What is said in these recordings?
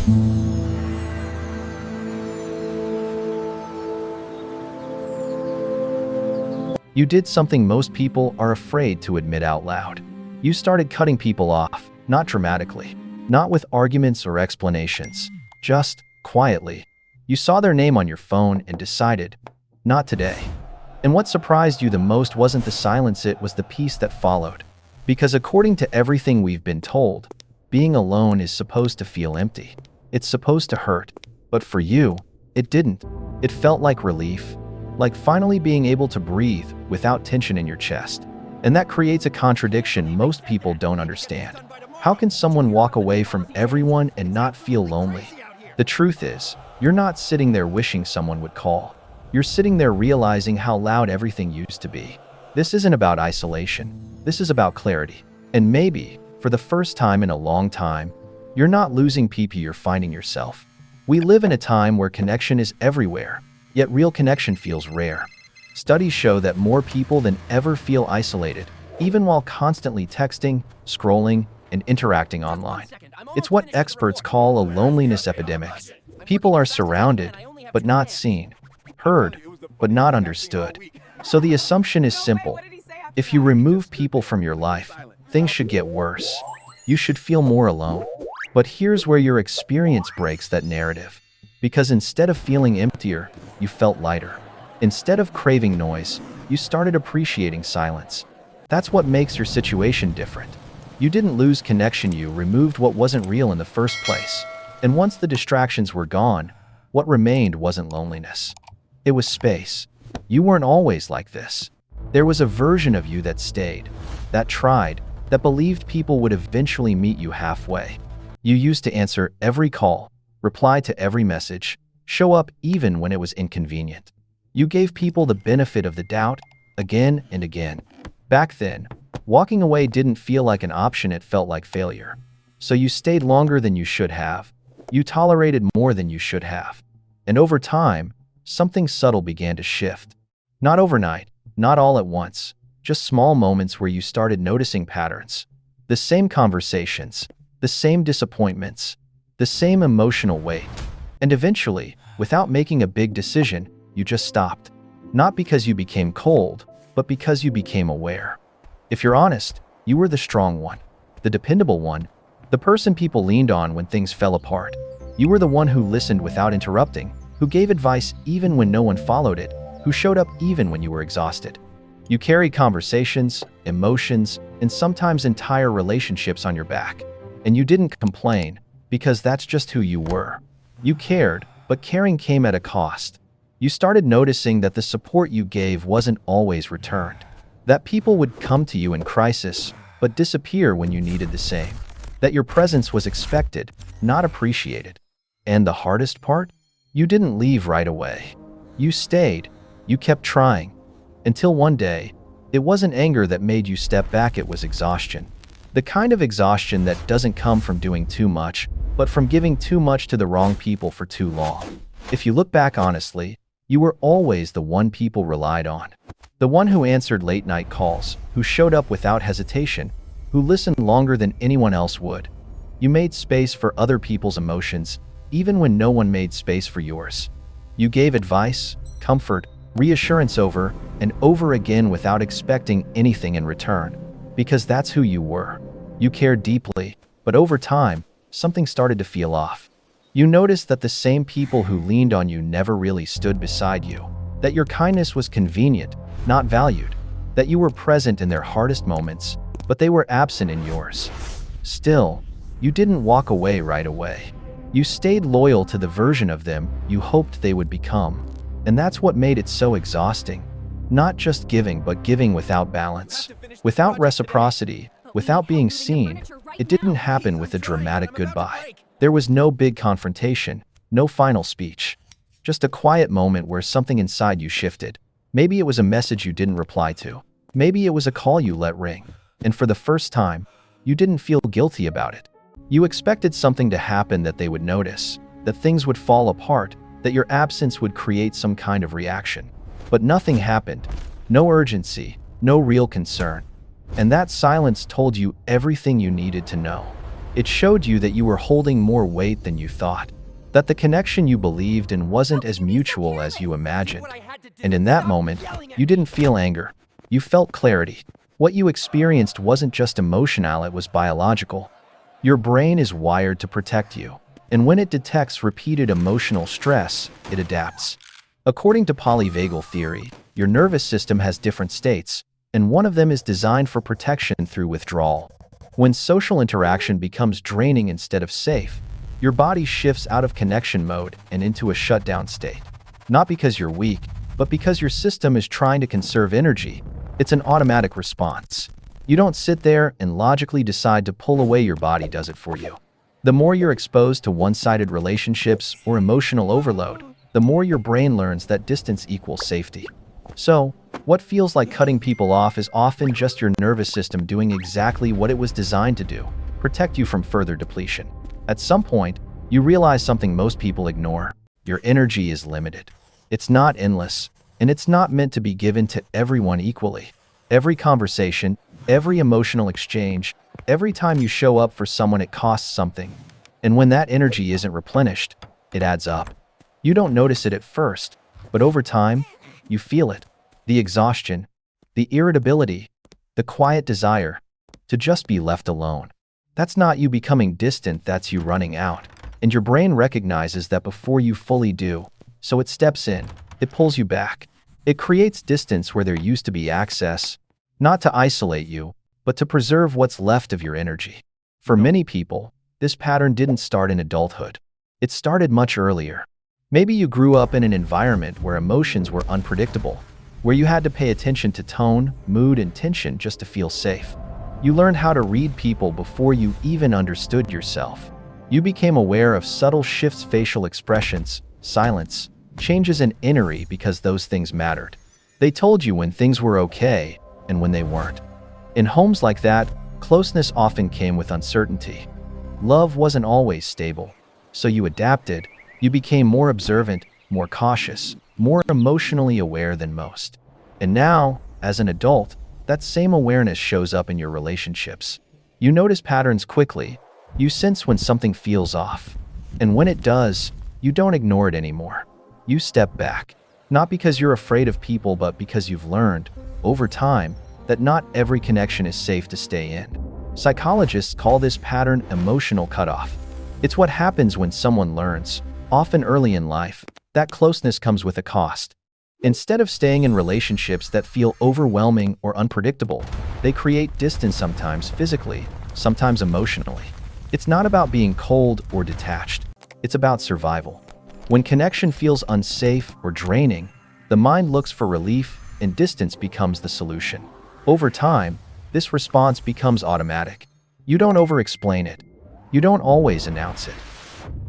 You did something most people are afraid to admit out loud. You started cutting people off, not dramatically, not with arguments or explanations, just quietly. You saw their name on your phone and decided, not today. And what surprised you the most wasn't the silence, it was the peace that followed. Because according to everything we've been told, being alone is supposed to feel empty. It's supposed to hurt. But for you, it didn't. It felt like relief, like finally being able to breathe without tension in your chest. And that creates a contradiction most people don't understand. How can someone walk away from everyone and not feel lonely? The truth is, you're not sitting there wishing someone would call. You're sitting there realizing how loud everything used to be. This isn't about isolation. This is about clarity. And maybe, for the first time in a long time, you're not losing people, you're finding yourself. We live in a time where connection is everywhere, yet real connection feels rare. Studies show that more people than ever feel isolated, even while constantly texting, scrolling, and interacting online. It's what experts call a loneliness epidemic. People are surrounded, but not seen, heard, but not understood. So the assumption is simple. If you remove people from your life, things should get worse. You should feel more alone. But here's where your experience breaks that narrative. Because instead of feeling emptier, you felt lighter. Instead of craving noise, you started appreciating silence. That's what makes your situation different. You didn't lose connection, you removed what wasn't real in the first place. And once the distractions were gone, what remained wasn't loneliness. It was space. You weren't always like this. There was a version of you that stayed, that tried, that believed people would eventually meet you halfway. You used to answer every call, reply to every message, show up even when it was inconvenient. You gave people the benefit of the doubt again and again. Back then, walking away didn't feel like an option, it felt like failure. So you stayed longer than you should have. You tolerated more than you should have. And over time, something subtle began to shift. Not overnight, not all at once, just small moments where you started noticing patterns. The same conversations, the same disappointments, the same emotional weight. And eventually, without making a big decision, you just stopped. Not because you became cold, but because you became aware. If you're honest, you were the strong one, the dependable one, the person people leaned on when things fell apart. You were the one who listened without interrupting, who gave advice even when no one followed it, who showed up even when you were exhausted. You carried conversations, emotions, and sometimes entire relationships on your back. And you didn't complain, because that's just who you were. You cared, but caring came at a cost. You started noticing that the support you gave wasn't always returned. That people would come to you in crisis, but disappear when you needed the same. That your presence was expected, not appreciated. And the hardest part? You didn't leave right away. You stayed. You kept trying. Until one day, it wasn't anger that made you step back, it was exhaustion. The kind of exhaustion that doesn't come from doing too much, but from giving too much to the wrong people for too long. If you look back honestly, you were always the one people relied on. The one who answered late-night calls, who showed up without hesitation, who listened longer than anyone else would. You made space for other people's emotions, even when no one made space for yours. You gave advice, comfort, reassurance over and over again without expecting anything in return. Because that's who you were. You cared deeply, but over time, something started to feel off. You noticed that the same people who leaned on you never really stood beside you. That your kindness was convenient, not valued. That you were present in their hardest moments, but they were absent in yours. Still, you didn't walk away right away. You stayed loyal to the version of them you hoped they would become. And that's what made it so exhausting. Not just giving, but giving without balance, without reciprocity, without being seen. It didn't happen with a dramatic goodbye. There was no big confrontation, no final speech. Just a quiet moment where something inside you shifted. Maybe it was a message you didn't reply to. Maybe it was a call you let ring. And for the first time, you didn't feel guilty about it. You expected something to happen, that they would notice, that things would fall apart, that your absence would create some kind of reaction. But nothing happened. No urgency, no real concern. And that silence told you everything you needed to know. It showed you that you were holding more weight than you thought, that the connection you believed in wasn't as mutual as you imagined. And in that moment, you didn't feel anger. You felt clarity. What you experienced wasn't just emotional, it was biological. Your brain is wired to protect you, and when it detects repeated emotional stress, it adapts. According to polyvagal theory, your nervous system has different states, and one of them is designed for protection through withdrawal. When social interaction becomes draining instead of safe, your body shifts out of connection mode and into a shutdown state. Not because you're weak, but because your system is trying to conserve energy. It's an automatic response. You don't sit there and logically decide to pull away, your body does it for you. The more you're exposed to one-sided relationships or emotional overload, the more your brain learns that distance equals safety. So, what feels like cutting people off is often just your nervous system doing exactly what it was designed to do: protect you from further depletion. At some point, you realize something most people ignore. Your energy is limited. It's not endless, and it's not meant to be given to everyone equally. Every conversation, every emotional exchange, every time you show up for someone, it costs something. And when that energy isn't replenished, it adds up. You don't notice it at first, but over time, you feel it. The exhaustion, the irritability, the quiet desire to just be left alone. That's not you becoming distant, that's you running out. And your brain recognizes that before you fully do, so it steps in. It pulls you back. It creates distance where there used to be access, not to isolate you, but to preserve what's left of your energy. For many people, this pattern didn't start in adulthood. It started much earlier. Maybe you grew up in an environment where emotions were unpredictable, where you had to pay attention to tone, mood, and tension just to feel safe. You learned how to read people before you even understood yourself. You became aware of subtle shifts, facial expressions, silence, changes in energy because those things mattered. They told you when things were okay and when they weren't. In homes like that, closeness often came with uncertainty. Love wasn't always stable, so you adapted. You became more observant, more cautious, more emotionally aware than most. And now, as an adult, that same awareness shows up in your relationships. You notice patterns quickly. You sense when something feels off. And when it does, you don't ignore it anymore. You step back, not because you're afraid of people, but because you've learned, over time, that not every connection is safe to stay in. Psychologists call this pattern emotional cutoff. It's what happens when someone learns, often early in life, that closeness comes with a cost. Instead of staying in relationships that feel overwhelming or unpredictable, they create distance, sometimes physically, sometimes emotionally. It's not about being cold or detached. It's about survival. When connection feels unsafe or draining, the mind looks for relief, and distance becomes the solution. Over time, this response becomes automatic. You don't over-explain it. You don't always announce it.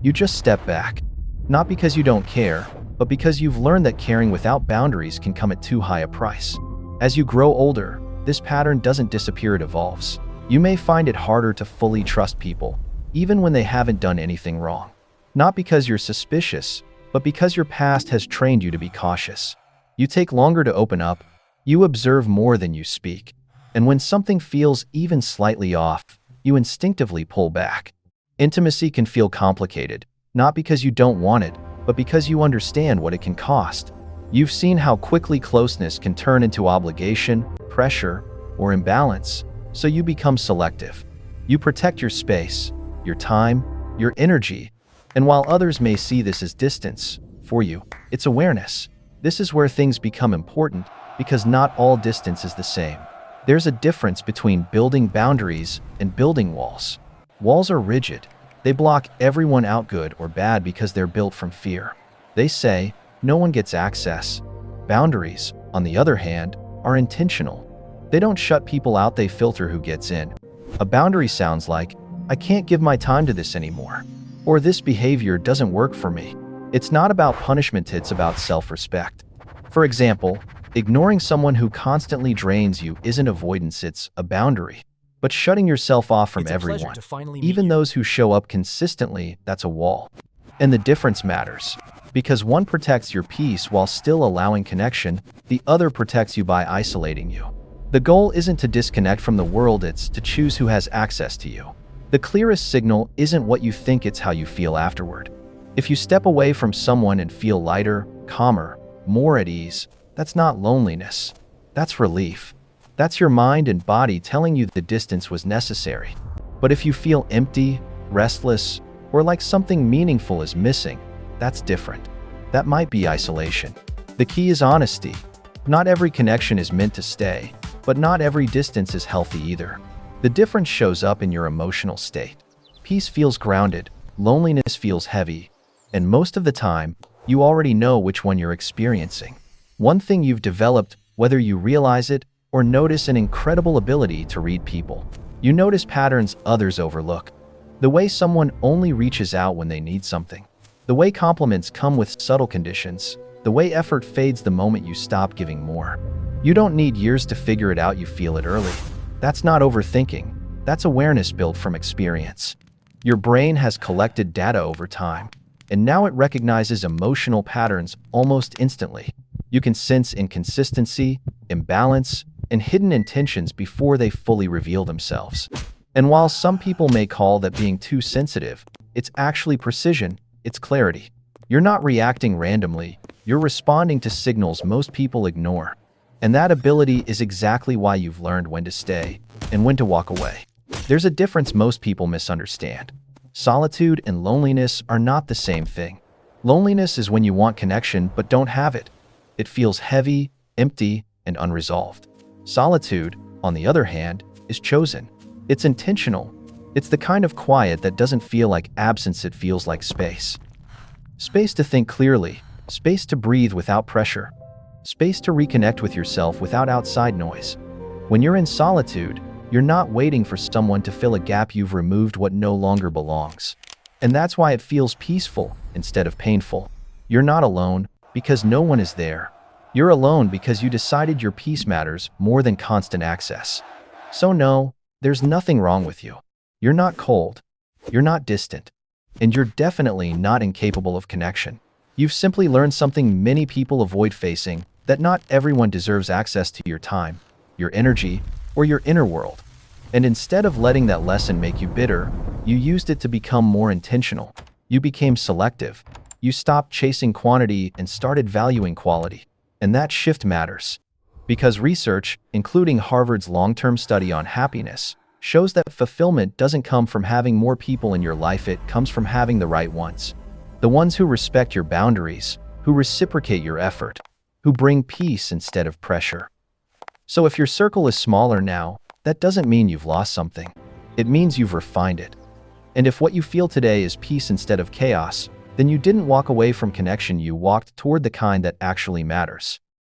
You just step back. Not because you don't care, but because you've learned that caring without boundaries can come at too high a price. As you grow older, this pattern doesn't disappear, it evolves. You may find it harder to fully trust people, even when they haven't done anything wrong. Not because you're suspicious, but because your past has trained you to be cautious. You take longer to open up. You observe more than you speak. And when something feels even slightly off, you instinctively pull back. Intimacy can feel complicated, not because you don't want it, but because you understand what it can cost. You've seen how quickly closeness can turn into obligation, pressure, or imbalance, so you become selective. You protect your space, your time, your energy, and while others may see this as distance, for you, it's awareness. This is where things become important, because not all distance is the same. There's a difference between building boundaries and building walls. Walls are rigid. They block everyone out, good or bad, because they're built from fear. They say, no one gets access. Boundaries, on the other hand, are intentional. They don't shut people out, they filter who gets in. A boundary sounds like, I can't give my time to this anymore, or this behavior doesn't work for me. It's not about punishment, it's about self-respect. For example, ignoring someone who constantly drains you isn't avoidance, it's a boundary. But shutting yourself off from everyone, even those who show up consistently, that's a wall. And the difference matters, because one protects your peace while still allowing connection, the other protects you by isolating you. The goal isn't to disconnect from the world, it's to choose who has access to you. The clearest signal isn't what you think, it's how you feel afterward. If you step away from someone and feel lighter, calmer, more at ease, that's not loneliness. That's relief. That's your mind and body telling you the distance was necessary. But if you feel empty, restless, or like something meaningful is missing, that's different. That might be isolation. The key is honesty. Not every connection is meant to stay, but not every distance is healthy either. The difference shows up in your emotional state. Peace feels grounded, loneliness feels heavy, and most of the time, you already know which one you're experiencing. One thing you've developed, whether you realize it or notice, an incredible ability to read people. You notice patterns others overlook. The way someone only reaches out when they need something. The way compliments come with subtle conditions. The way effort fades the moment you stop giving more. You don't need years to figure it out, you feel it early. That's not overthinking. That's awareness built from experience. Your brain has collected data over time, and now it recognizes emotional patterns almost instantly. You can sense inconsistency, imbalance, and hidden intentions before they fully reveal themselves. And while some people may call that being too sensitive, it's actually precision, it's clarity. You're not reacting randomly, you're responding to signals most people ignore. And that ability is exactly why you've learned when to stay and when to walk away. There's a difference most people misunderstand. Solitude and loneliness are not the same thing. Loneliness is when you want connection but don't have it. It feels heavy, empty, and unresolved. Solitude, on the other hand, is chosen. It's intentional. It's the kind of quiet that doesn't feel like absence, it feels like space. Space to think clearly, space to breathe without pressure, space to reconnect with yourself without outside noise. When you're in solitude, you're not waiting for someone to fill a gap, you've removed what no longer belongs. And that's why it feels peaceful instead of painful. You're not alone because no one is there. You're alone because you decided your peace matters more than constant access. So no, there's nothing wrong with you. You're not cold. You're not distant. And you're definitely not incapable of connection. You've simply learned something many people avoid facing, that not everyone deserves access to your time, your energy, or your inner world. And instead of letting that lesson make you bitter, you used it to become more intentional. You became selective. You stopped chasing quantity and started valuing quality. And that shift matters. Because research, including Harvard's long-term study on happiness, shows that fulfillment doesn't come from having more people in your life, it comes from having the right ones. The ones who respect your boundaries, who reciprocate your effort, who bring peace instead of pressure. So if your circle is smaller now, that doesn't mean you've lost something. It means you've refined it. And if what you feel today is peace instead of chaos, then you didn't walk away from connection, you walked toward the kind that actually matters.